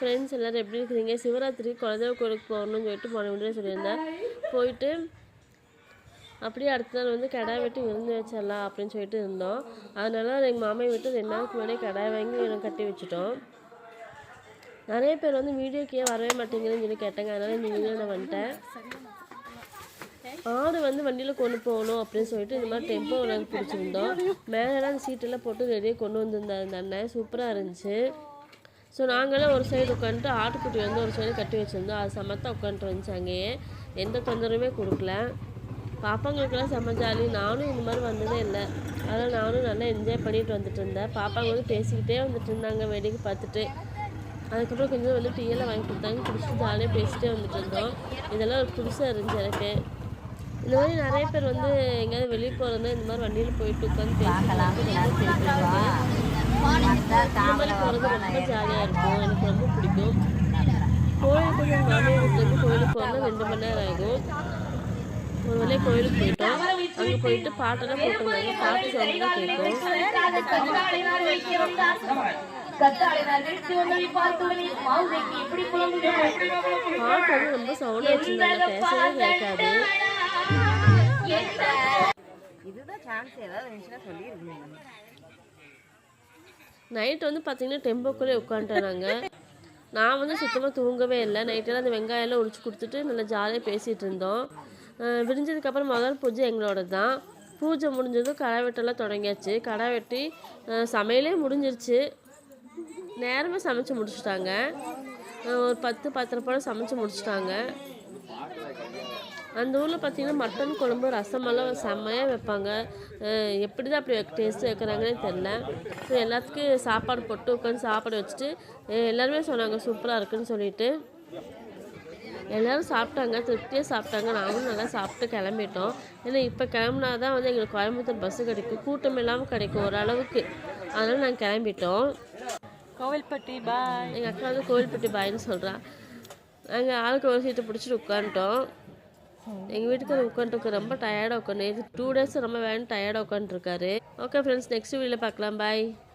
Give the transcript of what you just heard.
Friends எல்லோரும் எப்படி இருக்கிறீங்க? சிவராத்திரி குலதெய்வ கோயிலுக்கு போகணும்னு சொல்லிட்டு போன வீடியோ சொல்லியிருந்தேன். போயிட்டு அப்படியே அடுத்த நாள் வந்து கிடாய் வெட்டி விருந்து வச்சிடலாம் அப்படின்னு சொல்லிட்டு இருந்தோம். அதனால எங்கள் மாமியை விட்டு 2 நாளுக்கு முன்னாடியே கிடாய் வாங்கி கட்டி வச்சுட்டோம். நிறைய பேர் வந்து வீடியோக்கே வரவே மாட்டேங்குதுன்னு சொல்லி கேட்டாங்க. அதனால் இந்த வீடியோ நான் வந்துட்டேன். ஆடு வந்து வண்டியில் கொண்டு போகணும் அப்படின்னு சொல்லிட்டு இந்த மாதிரி டெம்போ நாங்கள் பிடிச்சிருந்தோம். மேலெலாம் அந்த சீட்டெல்லாம் போட்டு ரெடியாக கொண்டு வந்திருந்தார் அந்த அண்ணன். சூப்பராக இருந்துச்சு. ஸோ நாங்களும் ஒரு சைடு உட்காந்துட்டு ஆட்டுக்குட்டி வந்து ஒரு சைடு கட்டி வச்சுருந்தோம். அது சமத்தாக உட்காந்துட்டு வந்துச்சு. அங்கேயே எந்த தொந்தரவுமே கொடுக்கல. பாப்பாங்களுக்கெல்லாம் செம்ம ஜாலி. நானும் இந்த மாதிரி வந்ததே இல்லை. அதனால் நானும் நல்லா என்ஜாய் பண்ணிட்டு வந்துட்டு இருந்தேன். பாப்பாங்க வந்து பேசிக்கிட்டே வந்துட்டு இருந்தாங்க வேடிக்கை பார்த்துட்டு. அதுக்கப்புறம் கொஞ்சம் வந்து டீயெல்லாம் வாங்கி கொடுத்தாங்க. குடிச்சிட்டு ஜாலியாக பேசிகிட்டே வந்துட்டு இருந்தோம். இதெல்லாம் ஒரு புதுசாக இருந்துச்சு எனக்கு. இந்த மாதிரி நிறைய பேர் வந்து எங்கேயாவது வெளியே போகிறதுனா இந்த மாதிரி வண்டியில் போயிட்டு உட்காந்து பேசிட்டு இந்த மாதிரி போகிறது ரொம்ப ஜாலியாக இருக்கும். எனக்கு ரொம்ப பிடிக்கும். கோயிலுக்கு வந்து மாமியார் வீட்டுக்கு கோயிலுக்கு போகிறதுனா 2 மணி நேரம் ஆகும். ஒரு வழியாக கோயிலுக்கு போயிட்டோம். அங்கே போயிட்டு பாட்டெல்லாம் போட்டுருந்தாங்க. பாட்டு சவுண்ட் தான் கேட்கும். பாட்டு வந்து ரொம்ப சவுண்டாக வச்சுருந்தாங்க. பேசவே கேட்காது. நைட்டு வந்து பார்த்தீங்கன்னா டெம்போக்குள்ளே உட்காந்துட்டாங்க. நான் வந்து சுத்தமாக தூங்கவே இல்லை. நைட்டெல்லாம் அந்த வெங்காயம்லாம் உரிச்சு கொடுத்துட்டு நல்லா ஜாலியாக பேசிகிட்டு இருந்தோம். விடிஞ்சதுக்கப்புறம் முதல் பூஜை எங்களோட தான். பூஜை முடிஞ்சதும் கடை வெட்டெல்லாம் தொடங்கியாச்சு. கடை வெட்டி சமையலே முடிஞ்சிருச்சு. நேரமே சமைச்சு முடிச்சுட்டாங்க. ஒரு 10-10:30 போல் சமைச்சு முடிச்சுட்டாங்க. அந்த ஊரில் பார்த்திங்கன்னா மட்டன் குழம்பு ரசமெல்லாம் செம்மையாக வைப்பாங்க. எப்படி தான் அப்படி டேஸ்ட்டு வைக்கிறாங்கன்னே தெரில. ஸோ எல்லாத்துக்கும் சாப்பாடு போட்டு உட்காந்து சாப்பாடு வச்சுட்டு எல்லாருமே சொன்னாங்க சூப்பராக இருக்குன்னு சொல்லிட்டு. எல்லோரும் சாப்பிட்டாங்க, திருப்தியாக சாப்பிட்டாங்க. நாங்களும் நல்லா சாப்பிட்டு கிளம்பிட்டோம். ஏன்னா இப்போ கிளம்புனா தான் வந்து எங்களுக்கு கோயம்புத்தூர் பஸ்ஸு கிடைக்கும். கூட்டம் இல்லாமல் கிடைக்கும் ஓரளவுக்கு. அதனால் நாங்கள் கிளம்பிட்டோம். கோவில்பட்டி பாய். எங்கள் அக்கா வந்து கோவில்பட்டி பாய்ன்னு சொல்கிறான். நாங்கள் ஆளுக்கு ஒரு சீட்டை பிடிச்சிட்டு உட்காந்துட்டோம். எங்கள் வீட்டுக்கு உட்காந்துருக்கு ரொம்ப டயர்டாக உட்காந்து 2 days ரொம்ப டயர்டாக உட்காந்துருக்காரு. ஓகே ஃப்ரெண்ட்ஸ், நெக்ஸ்ட் வீடியோவில் பார்க்கலாம். பாய்.